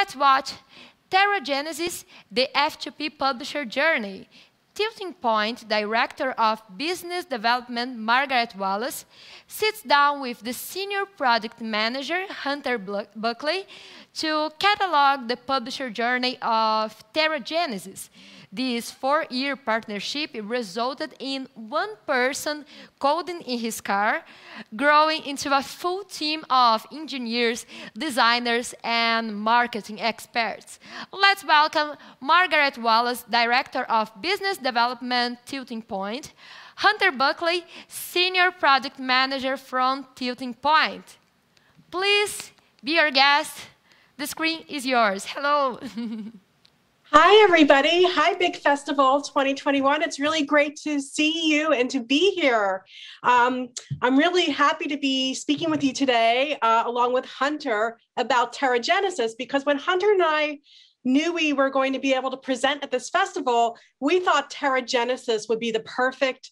Let's watch TerraGenesis, the F2P publisher journey. Tilting Point Director of Business Development Margaret Wallace sits down with the Senior Product Manager Hunter Bulkeley to catalog the publisher journey of TerraGenesis. This 4-year partnership resulted in one person coding in his car, growing into a full team of engineers, designers, and marketing experts. Let's welcome Margaret Wallace, Director of Business Development, Tilting Point, Hunter Bulkeley, Senior Product Manager from Tilting Point. Please be our guest. The screen is yours. Hello. Hi, everybody. Hi, Big Festival 2021. It's really great to see you and to be here. I'm really happy to be speaking with you today, along with Hunter, about TerraGenesis, because when Hunter and I knew we were going to be able to present at this festival, we thought TerraGenesis would be the perfect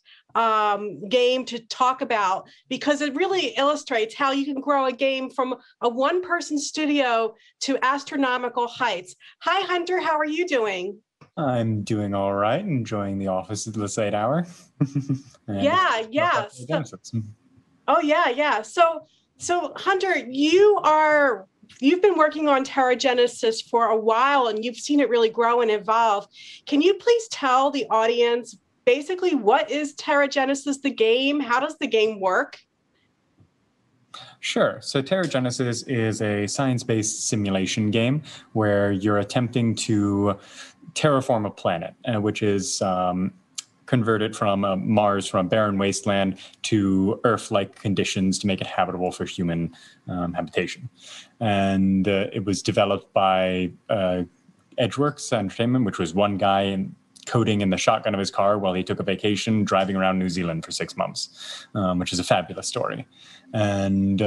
game to talk about, because it really illustrates how you can grow a game from a one-person studio to astronomical heights. Hi, Hunter, how are you doing? I'm doing all right, enjoying the office at this late hour. Yeah. So Hunter, you've been working on TerraGenesis for a while, and you've seen it really grow and evolve. Can you please tell the audience basically what is TerraGenesis, the game? How does the game work? Sure. So TerraGenesis is a science-based simulation game where you're attempting to terraform a planet, which is converted from Mars, from a barren wasteland, to Earth-like conditions to make it habitable for human habitation. And it was developed by Edgeworks Entertainment, which was one guy coding in the shotgun of his car while he took a vacation driving around New Zealand for 6 months, which is a fabulous story. And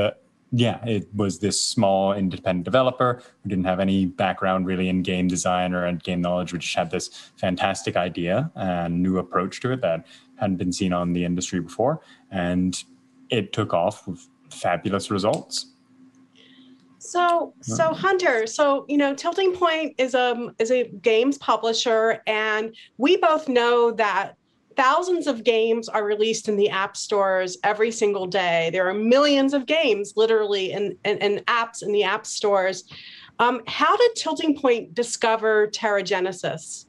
it was this small independent developer who didn't have any background really in game design or game knowledge. We just had this fantastic idea and new approach to it that hadn't been seen on the industry before. And it took off with fabulous results. So Hunter, Tilting Point is a games publisher, and we both know that thousands of games are released in the app stores every single day. There are millions of games literally in apps in the app stores. How did Tilting Point discover TerraGenesis?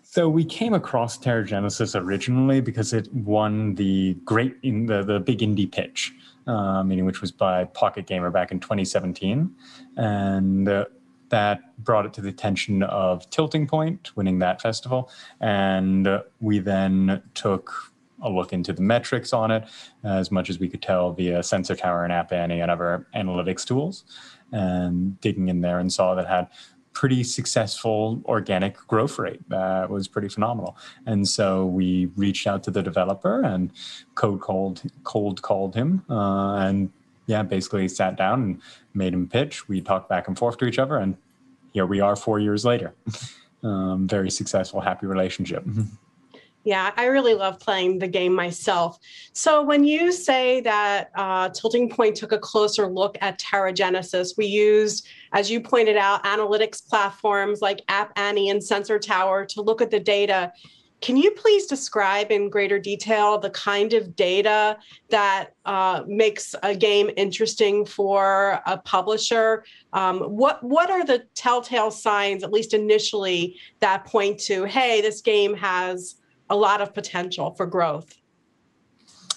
So we came across TerraGenesis originally because it won the big indie pitch, which was by Pocket Gamer back in 2017. And that brought it to the attention of Tilting Point, winning that festival. And we then took a look into the metrics on it, as much as we could tell via Sensor Tower and App Annie and other analytics tools, and digging in there and saw that it had pretty successful organic growth rate that was pretty phenomenal. And so we reached out to the developer and cold called him and basically sat down and made him pitch. We talked back and forth to each other, and here we are 4 years later. Very successful, happy relationship. Yeah, I really love playing the game myself. So when you say that Tilting Point took a closer look at TerraGenesis, we used, as you pointed out, analytics platforms like App Annie and Sensor Tower to look at the data. Can you please describe in greater detail the kind of data that makes a game interesting for a publisher? What are the telltale signs, at least initially, that point to, hey, this game has a lot of potential for growth?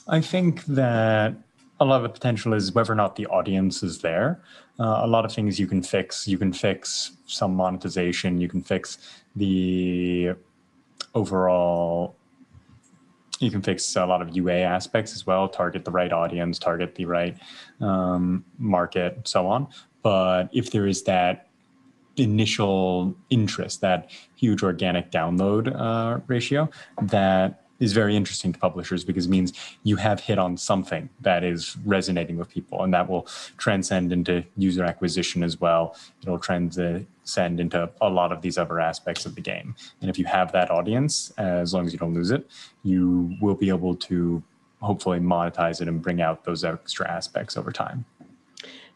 I think that a lot of the potential is whether or not the audience is there. A lot of things you can fix. You can fix some monetization. You can fix the overall, you can fix a lot of UA aspects as well, target the right audience, target the right market, so on. But if there is that initial interest, that huge organic download ratio, that is very interesting to publishers, because it means you have hit on something that is resonating with people, and that will transcend into user acquisition as well. It'll transcend into a lot of these other aspects of the game. And if you have that audience, as long as you don't lose it, you will be able to hopefully monetize it and bring out those extra aspects over time.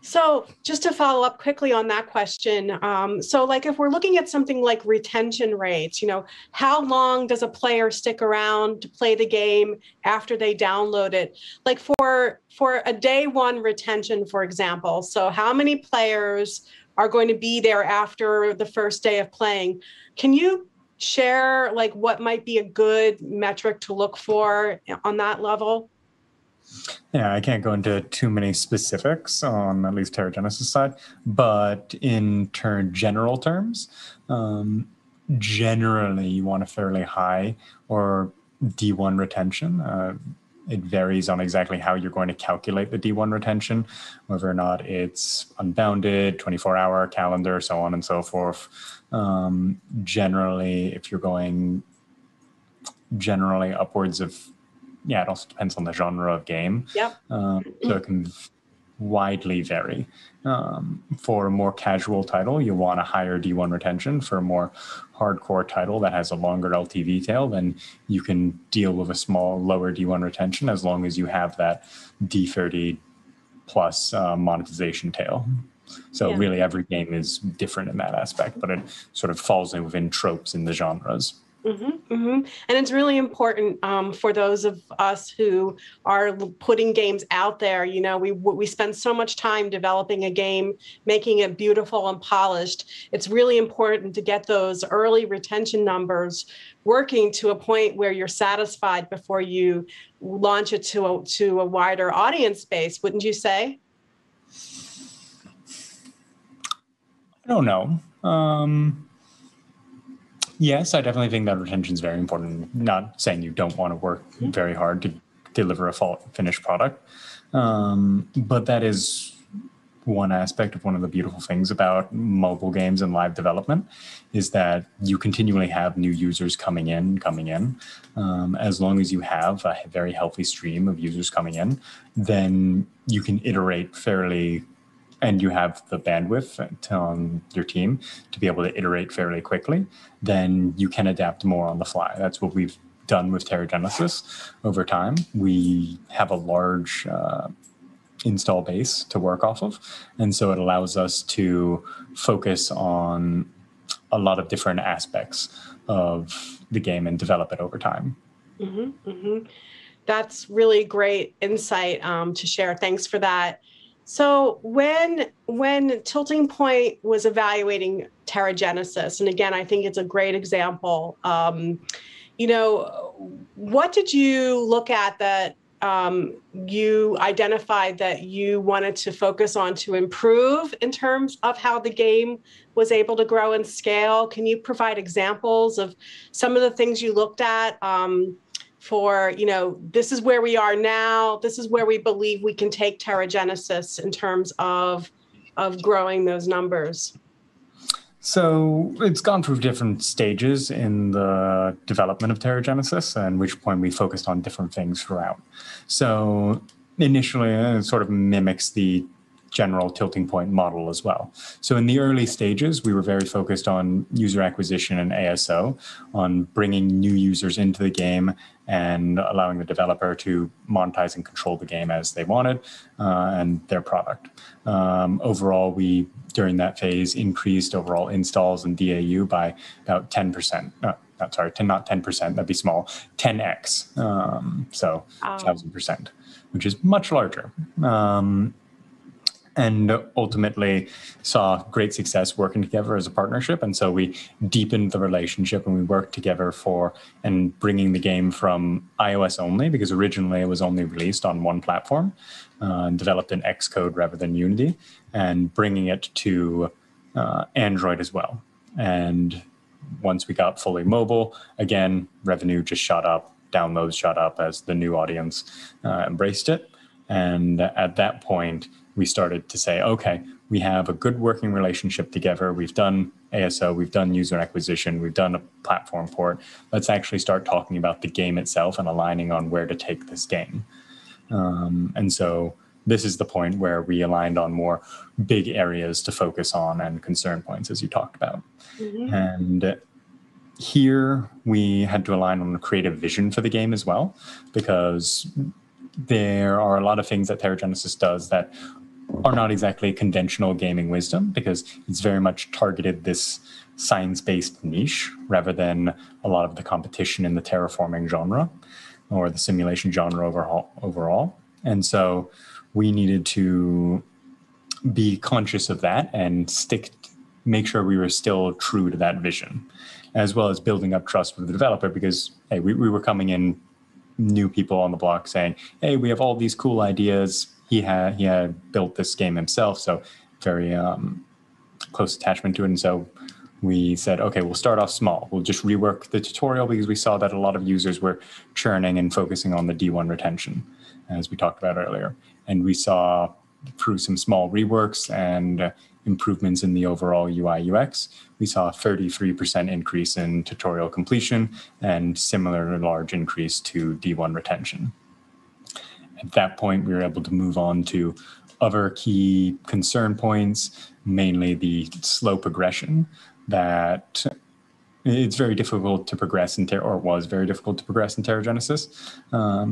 So just to follow up quickly on that question, so like if we're looking at something like retention rates, how long does a player stick around to play the game after they download it? Like for a day one retention, for example, so how many players are going to be there after the first day of playing? Can you share like what might be a good metric to look for on that level? Yeah, I can't go into too many specifics on at least TerraGenesis side, but in general terms, generally you want a fairly high or D1 retention. It varies on exactly how you're going to calculate the D1 retention, whether or not it's unbounded, 24-hour calendar, so on and so forth. Generally, if you're going generally upwards of, yeah, it also depends on the genre of game. Yep. So it can widely vary. For a more casual title, you want a higher D1 retention. For a more hardcore title that has a longer LTV tail, then you can deal with a small, lower D1 retention as long as you have that D30 plus monetization tail. So really every game is different in that aspect, but it sort of falls within tropes in the genres. And it's really important for those of us who are putting games out there. We spend so much time developing a game, making it beautiful and polished. It's really important to get those early retention numbers working to a point where you're satisfied before you launch it to a wider audience base, wouldn't you say? I don't know. Yes, I definitely think that retention is very important. Not saying you don't want to work very hard to deliver a finished product, but that is one aspect of one of the beautiful things about mobile games and live development is that you continually have new users coming in. As long as you have a very healthy stream of users coming in, then you can iterate fairly, and you have the bandwidth on your team to be able to iterate fairly quickly, then you can adapt more on the fly. That's what we've done with TerraGenesis over time. We have a large install base to work off of, and so it allows us to focus on a lot of different aspects of the game and develop it over time. That's really great insight to share. Thanks for that. So when Tilting Point was evaluating TerraGenesis, and again, I think it's a great example, what did you look at that you identified that you wanted to focus on to improve in terms of how the game was able to grow and scale? Can you provide examples of some of the things you looked at for, this is where we are now, this is where we believe we can take TerraGenesis in terms of growing those numbers? So it's gone through different stages in the development of TerraGenesis, and which point we focused on different things throughout. So initially, it sort of mimics the general Tilting Point model as well. So in the early stages, we were very focused on user acquisition and ASO, on bringing new users into the game and allowing the developer to monetize and control the game as they wanted and their product. Overall, we, during that phase, increased overall installs and DAU by about 10%. Not 10%, that'd be small, 10x. So 1,000%, which is much larger. And ultimately saw great success working together as a partnership. And so we deepened the relationship and we worked together and bringing the game from iOS only, because originally it was only released on one platform, and developed in Xcode rather than Unity, and bringing it to Android as well. And once we got fully mobile, again, revenue just shot up, downloads shot up as the new audience embraced it. And at that point, we started to say, okay, we have a good working relationship together. We've done ASO, we've done user acquisition, we've done a platform port. Let's actually start talking about the game itself and aligning on where to take this game. And so this is the point where we aligned on more big areas to focus on and concern points, as you talked about. And here we had to align on a creative vision for the game as well, because there are a lot of things that TerraGenesis does that are not exactly conventional gaming wisdom, because it's very much targeted this science-based niche rather than a lot of the competition in the terraforming genre or the simulation genre overall. And so we needed to be conscious of that and make sure we were still true to that vision, as well as building up trust with the developer, because hey, we were coming in new people on the block saying, hey, we have all these cool ideas. He had built this game himself, so very close attachment to it. And so we said, okay, we'll start off small. We'll just rework the tutorial, because we saw that a lot of users were churning and focusing on the D1 retention, as we talked about earlier. And we saw through some small reworks and improvements in the overall UI UX, we saw a 33% increase in tutorial completion and similar large increase to D1 retention. At that point, we were able to move on to other key concern points, mainly the slow progression, that it's very difficult to progress or was very difficult to progress in TerraGenesis,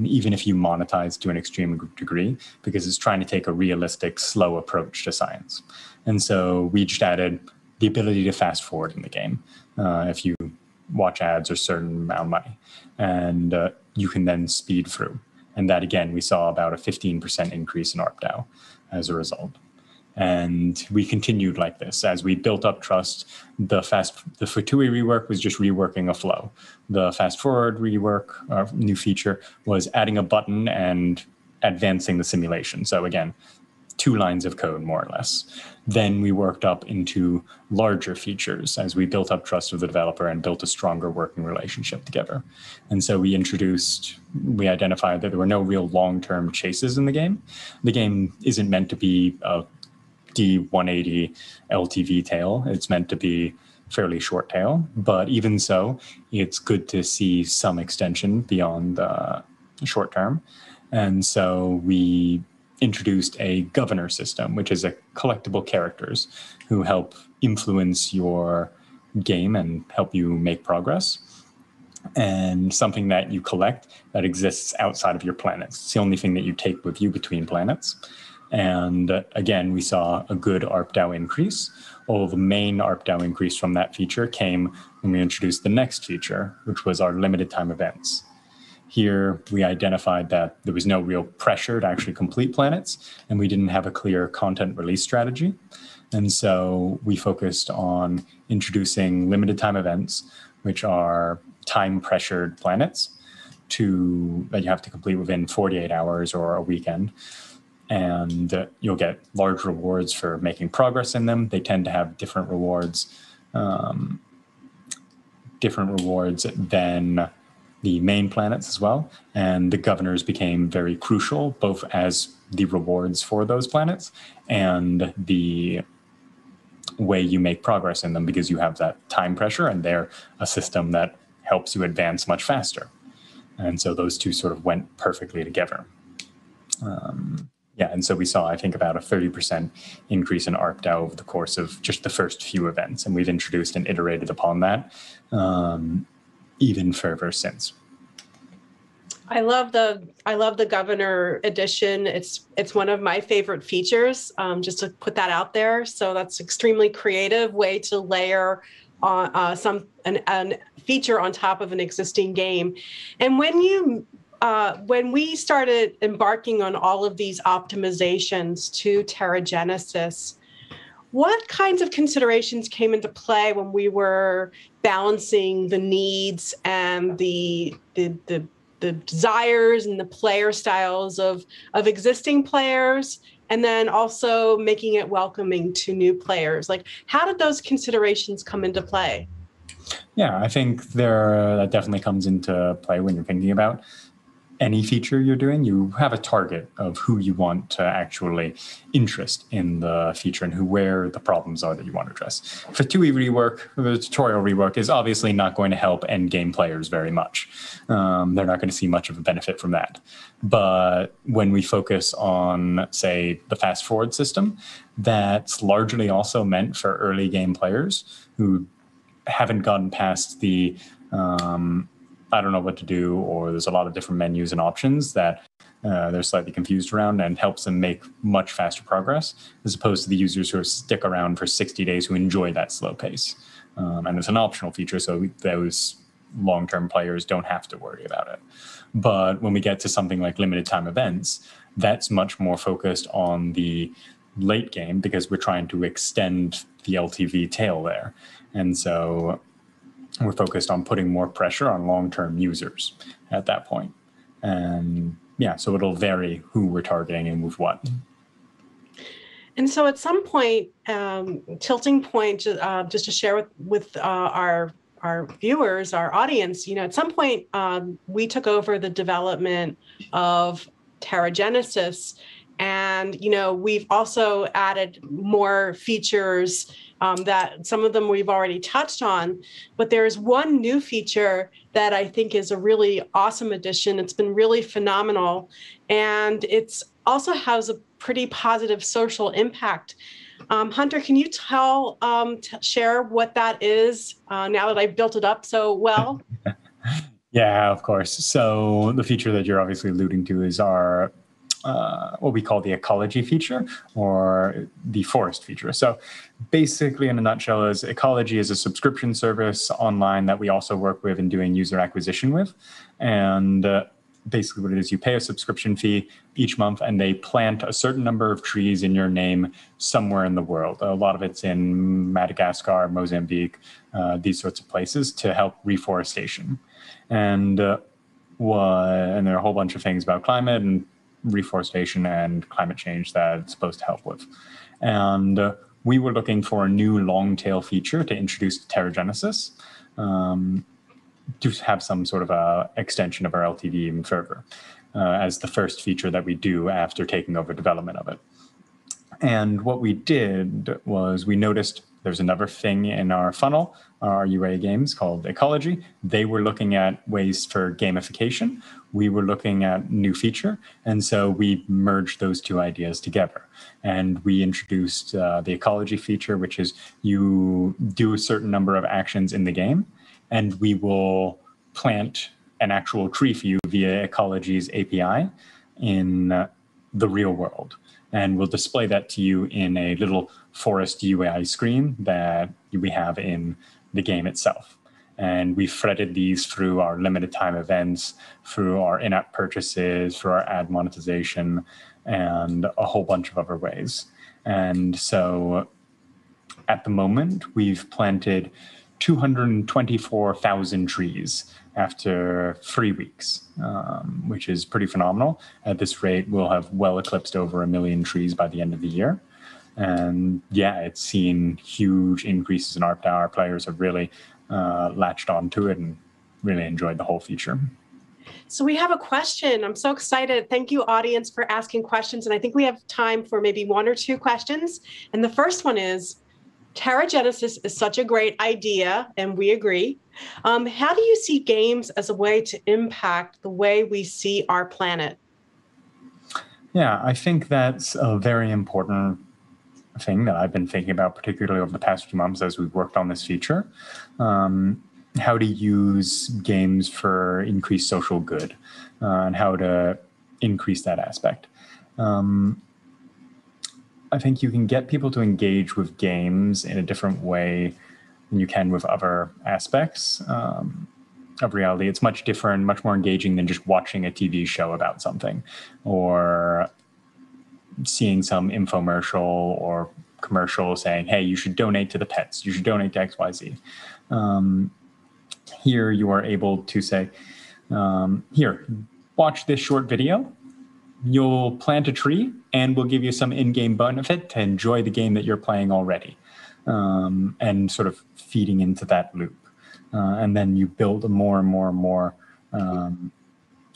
even if you monetize to an extreme degree, because it's trying to take a realistic, slow approach to science. And so we just added the ability to fast forward in the game if you watch ads or certain amount of money, and you can then speed through. And that, again, we saw about a 15% increase in ARPDAU as a result. And we continued like this as we built up trust. The F2P rework was just reworking a flow. The fast forward rework, our new feature, was adding a button and advancing the simulation. So again, 2 lines of code, more or less. Then we worked up into larger features as we built up trust with the developer and built a stronger working relationship together. And so we identified that there were no real long-term chases in the game. The game isn't meant to be a D180 LTV tail. It's meant to be fairly short tail, but even so, it's good to see some extension beyond the short term. And so we introduced a governor system, which is a collectible characters who help influence your game and help you make progress. And something that you collect that exists outside of your planets. It's the only thing that you take with you between planets. And again, we saw a good ARPDAU increase. All the main ARPDAU increase from that feature came when we introduced the next feature, which was our limited time events. Here, we identified that there was no real pressure to actually complete planets, and we didn't have a clear content release strategy. And so we focused on introducing limited time events, which are time-pressured planets that you have to complete within 48 hours or a weekend. And you'll get large rewards for making progress in them. They tend to have different rewards than the main planets as well. And the governors became very crucial, both as the rewards for those planets and the way you make progress in them, because you have that time pressure and they're a system that helps you advance much faster. And so those two sort of went perfectly together. And so we saw, I think, about a 30% increase in ARPDAU over the course of just the first few events. And we've introduced and iterated upon that even further since. I love the governor edition. It's one of my favorite features, just to put that out there. So that's extremely creative way to layer on a feature on top of an existing game. And when we started embarking on all of these optimizations to TerraGenesis, what kinds of considerations came into play when we were balancing the needs and the desires and the player styles of existing players, and then also making it welcoming to new players? Like, how did those considerations come into play? Yeah, I think that definitely comes into play when you're thinking about any feature you're doing. You have a target of who you want to actually interest in the feature and where the problems are that you want to address. F2P rework, the tutorial rework, is obviously not going to help end game players very much. They're not going to see much of a benefit from that. But when we focus on, say, the fast forward system, that's largely also meant for early game players who haven't gotten past the I don't know what to do, or there's a lot of different menus and options that they're slightly confused around, and helps them make much faster progress, as opposed to the users who stick around for 60 days who enjoy that slow pace. And it's an optional feature, so those long-term players don't have to worry about it. But when we get to something like limited time events, that's much more focused on the late game, because we're trying to extend the LTV tail there. And so we're focused on putting more pressure on long-term users at that point. And yeah, so it'll vary who we're targeting and with what. And so at some point, Tilting Point, just to share with our viewers, our audience, at some point, we took over the development of TerraGenesis. And, we've also added more features that some of them we've already touched on. But there's one new feature that I think is a really awesome addition. It's been really phenomenal. And it's also has a pretty positive social impact. Hunter, can you share what that is now that I've built it up so well? Yeah, of course. So the feature that you're obviously alluding to is our what we call the ecology feature, or the forest feature. So basically, in a nutshell, is ecology is a subscription service online that we also work with and doing user acquisition with. And basically what it is, you pay a subscription fee each month, and they plant a certain number of trees in your name somewhere in the world. A lot of it's in Madagascar, Mozambique, these sorts of places, to help reforestation. And there are a whole bunch of things about climate and reforestation and climate change that it's supposed to help with. And we were looking for a new long tail feature to introduce to TerraGenesis, to have some sort of a extension of our LTV even further, as the first feature that we do after taking over development of it. And what we did was we noticed there's another thing in our funnel, our UA games, called Ecology. They were looking at ways for gamification. We were looking at new feature. And so we merged those two ideas together. And we introduced the Ecology feature, which is you do a certain number of actions in the game, and we will plant an actual tree for you via Ecology's API in the real world. And we'll display that to you in a little forest UI screen that we have in the game itself. And we threaded these through our limited time events, through our in-app purchases, through our ad monetization, and a whole bunch of other ways. And so at the moment, we've planted 224,000 trees after 3 weeks, which is pretty phenomenal. At this rate, we'll have well eclipsed over 1 million trees by the end of the year. And yeah, it's seen huge increases in ARPDAU. Our players have really latched onto it and really enjoyed the whole feature. So we have a question. I'm so excited. Thank you, audience, for asking questions. And I think we have time for maybe 1 or 2 questions. And the first one is, TerraGenesis is such a great idea, and we agree. How do you see games as a way to impact the way we see our planet? Yeah, I think that's a very important thing that I've been thinking about, particularly over the past few months as we've worked on this feature. How to use games for increased social good, and how to increase that aspect. I think you can get people to engage with games in a different way than you can with other aspects of reality. It's much different, much more engaging than just watching a TV show about something, or seeing some infomercial or commercial saying, hey, you should donate to the pets, you should donate to XYZ. Here you are able to say, here, watch this short video. You'll plant a tree, and we'll give you some in-game benefit to enjoy the game that you're playing already, and sort of feeding into that loop. And then you build a more and more and more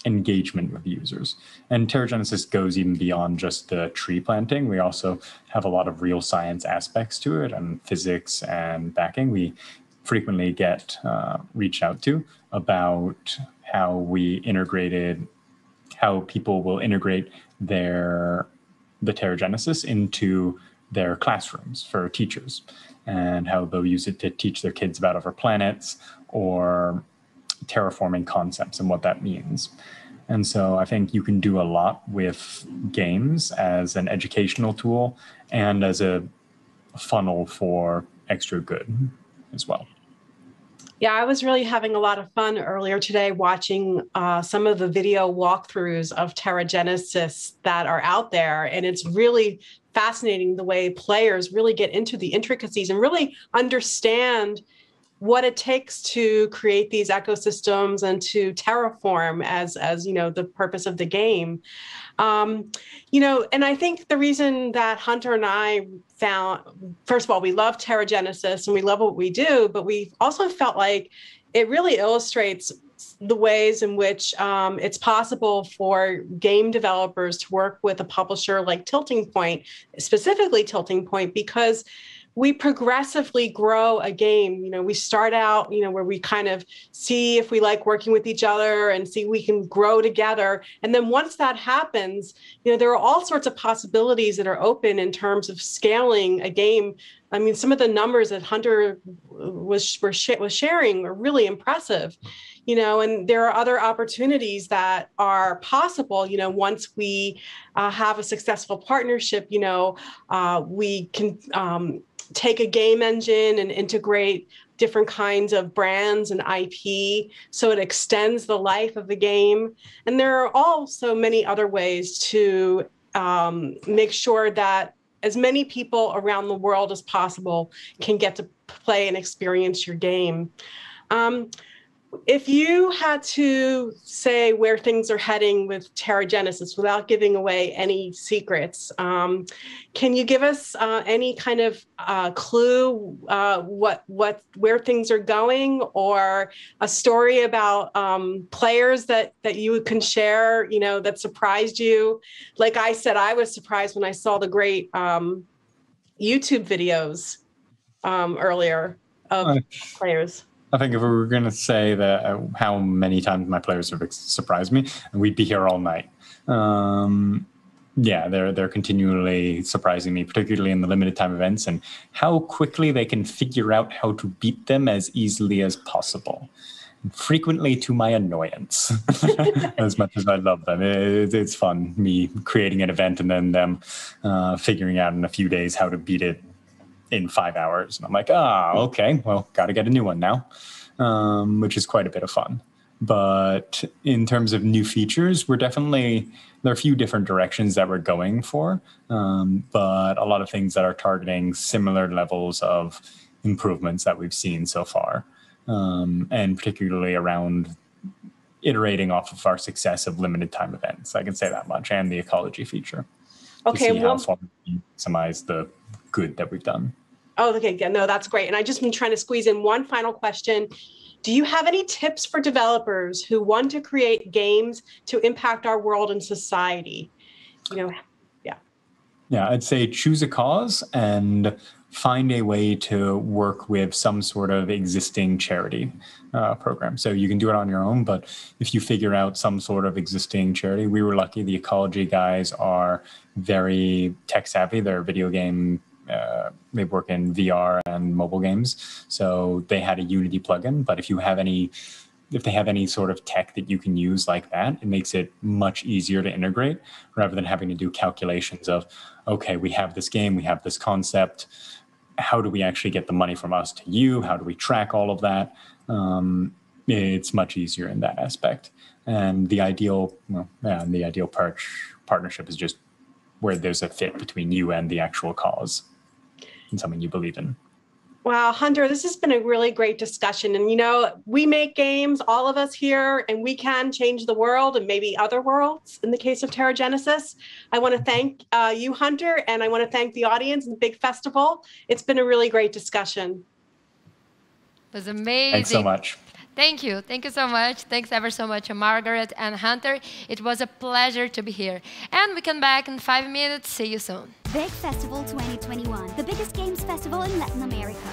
engagement with users. And TerraGenesis goes even beyond just the tree planting. We also have a lot of real science aspects to it, and physics and backing. We frequently get reached out to about how people will integrate the TerraGenesis into their classrooms for teachers, and how they'll use it to teach their kids about other planets or terraforming concepts and what that means. And so I think you can do a lot with games as an educational tool and as a funnel for extra good as well. Yeah, I was really having a lot of fun earlier today watching some of the video walkthroughs of TerraGenesis that are out there. And it's really fascinating the way players really get into the intricacies and really understand what it takes to create these ecosystems and to terraform as you know, the purpose of the game. You know, and I think the reason that Hunter and I found, first of all, we love TerraGenesis and we love what we do, but we also felt like it really illustrates the ways in which it's possible for game developers to work with a publisher like Tilting Point, specifically Tilting Point, because we progressively grow a game. You know, we start out, you know, where we kind of see if we like working with each other and see we can grow together. And then once that happens, you know, there are all sorts of possibilities that are open in terms of scaling a game. I mean, some of the numbers that Hunter was sharing are really impressive, you know, and there are other opportunities that are possible, you know, once we have a successful partnership, you know, we can take a game engine and integrate different kinds of brands and IP so it extends the life of the game. And there are also many other ways to make sure that as many people around the world as possible can get to play and experience your game. If you had to say where things are heading with TerraGenesis without giving away any secrets, can you give us any kind of clue where things are going, or a story about players that you can share, you know, that surprised you? Like I said, I was surprised when I saw the great YouTube videos earlier of players. I think if we were going to say that how many times my players have surprised me, we'd be here all night. Yeah, they're continually surprising me, particularly in the limited time events, and how quickly they can figure out how to beat them as easily as possible. Frequently to my annoyance, as much as I love them. It's fun, me creating an event and then them figuring out in a few days how to beat it in 5 hours. And I'm like, okay, well, got to get a new one now, which is quite a bit of fun. But in terms of new features, there are a few different directions that we're going for, but a lot of things that are targeting similar levels of improvements that we've seen so far, and particularly around iterating off of our success of limited time events. I can say that much, and the ecology feature. Okay, to see how far we maximize the good that we've done. Oh, okay. Yeah, no, that's great. And I just been trying to squeeze in one final question. Do you have any tips for developers who want to create games to impact our world and society? You know, yeah. Yeah, I'd say choose a cause and find a way to work with some sort of existing charity program. So you can do it on your own, but if you figure out some sort of existing charity, we were lucky. The ecology guys are very tech savvy. They're video game, they work in VR and mobile games. So they had a Unity plugin, but if they have any sort of tech that you can use like that, it makes it much easier to integrate rather than having to do calculations of, okay, we have this game, we have this concept. How do we actually get the money from us to you? How do we track all of that? It's much easier in that aspect. And the ideal partnership is just where there's a fit between you and the actual cause and something you believe in. Wow, Hunter, this has been a really great discussion. And, you know, we make games, all of us here, and we can change the world and maybe other worlds in the case of TerraGenesis. I want to thank you, Hunter, and I want to thank the audience and the big festival. It's been a really great discussion. It was amazing. Thanks so much. Thank you. Thank you so much. Thanks ever so much, Margaret and Hunter. It was a pleasure to be here. And we come back in 5 minutes. See you soon. Big Festival 2021, the biggest games festival in Latin America.